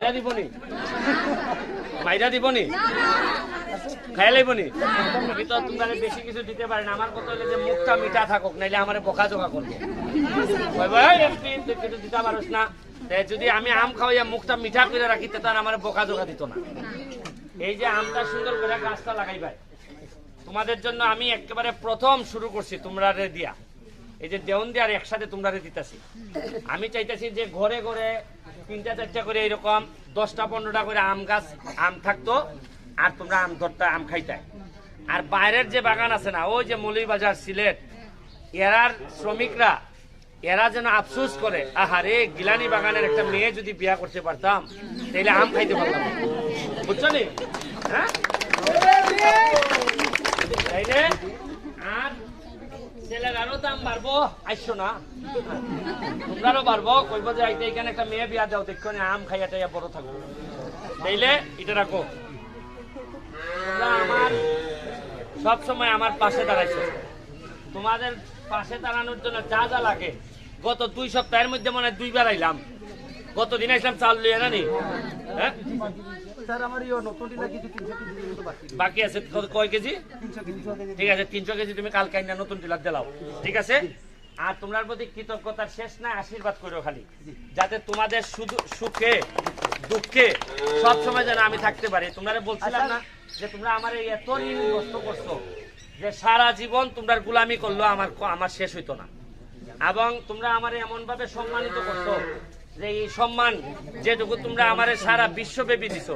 দিবনি মাইরা দিবনি খাই লাইবনি। আমি তো তোমরা বেশি কিছু দিতে পারি না। আমার কথা হলে যে মুখটা মিঠা থাকুক, নাইলে আমার বকা জোকা করবো। কিছু দিতে পারস না। যদি আমি আম খাওয়াইয়া মুখটা মিঠা করে রাখি তখন আমার বকা জোকা দিত না। এই যে আমটা সুন্দর করে গাছটা লাগাইবাই, তোমাদের জন্য আমি একেবারে প্রথম শুরু করছি তোমরা দিয়া। এই যে দেওন দেওয়ার একসাথে তোমরা দিতেছি। আমি চাইতেছি যে ঘরে ঘরে 3টা 4টা করে এরকম 10টা 15টা করে আম গাছ আম থাকতো, আর তোমরা আম ধরতা আম খাইতাই। আর বাইরের যে বাগান আছে না, ওই যে মৌলভীবাজার সিলেট, এরার শ্রমিকরা এরা যেন আফসোস করে, আহারে গিলানি বাগানের একটা মেয়ে যদি বিয়া করতে পারতাম তাহলে আম খাইতে পারতাম। বুঝছো নি? হ্যাঁ, তাইলে আর ছেলের আরো দাম বাড়বো, আইসো না তোমরারও বাড়বো, কইব যে আইতে এখানে একটা মেয়ে বিয়া দাও, দেখো আম খাইয়া টাইয়া বড় থাকবো। তাইলে এটা রাখো, তোমরা আমার সবসময় আমার পাশে দাঁড়াইছো। তোমাদের পাশে দাঁড়ানোর জন্য যা যা লাগে, গত 2 সপ্তাহের মধ্যে মনে হয় 2 বার আইলাম। গতদিন আসলাম চাল লিয়ে জানি। হ্যাঁ বাকি আছে কয় কেজি? ঠিক আছে, 300 কেজি তুমি কাল কাইনা নতুন টিলার দিলাও। ঠিক আছে। আর তোমার প্রতি কৃতজ্ঞতার শেষ নাই, আশীর্বাদ করো খালি, যাতে তোমাদের শুধু সুখে দুঃখে সব সময় যেন আমি থাকতে পারি। তোমরা বলছিলাম না যে তোমরা আমার এত ঋণ কষ্ট করছো যে সারা জীবন তোমরা গোলামি করলো, আমার শেষ হইতো না। এবং তোমরা আমার এমন ভাবে সম্মানিত করছো যে এই সম্মান যেটুকু তোমরা আমার সারা বিশ্বব্যাপী দিছো,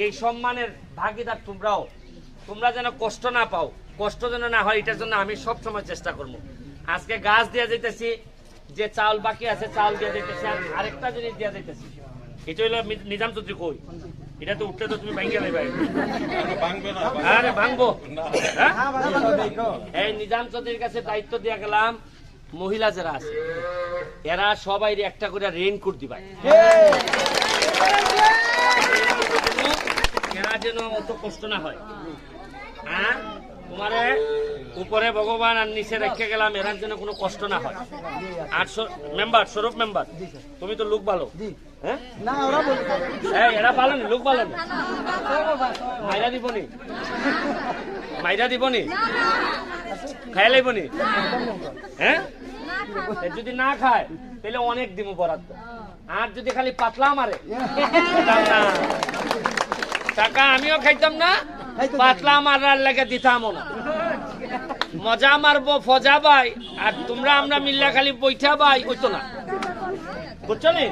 এই সম্মানের ভাগিদার তোমরাও। তোমরা যেন কষ্ট না পাও, কষ্ট যেন না হয়, এটার জন্য আমি সব সময় চেষ্টা করবো। আজকে গাছ দিয়ে যেতেছি, যে চাউল বাকি আছে চাউল দিয়ে যেতেছি, আর আরেকটা জিনিস দিয়ে যেতেছি। এটা হইলো নিজাম চৌধুরী কই, এটা তো উঠলে তো তুমি ভাঙ্গে নেবে। আরে ভাঙবো। এই নিজাম চৌধুরীর কাছে দায়িত্ব দিয়ে গেলাম, মহিলা যারা আছে এরা সবাই একটা করে রেইনকোট দিবা, এরা যেন অত কষ্ট না হয়। আর তোমারে উপরে ভগবান আর নিচে রেখে গেলাম, এরা যেন কোনো কষ্ট না হয়। আর মেম্বার, স্বরূপ মেম্বার, তুমি তো লোক ভালো। হ্যাঁ এরা ভালো নি, লোক ভালো নি, মাইরা দিবনি মাইরা দিবনি খাই লাইবনি। হ্যাঁ যদি না খায় তাহলে অনেক দিব বরাদ্দ। আর যদি খালি পাতলা মারে টাকা আমিও খাইতাম না, পাতলা মারার লাগে দিতামও না। মজা মারবো ফজা ভাই, আর তোমরা আমরা মিল্লা খালি বৈঠা ভাই হইতো না। বুঝছো নি?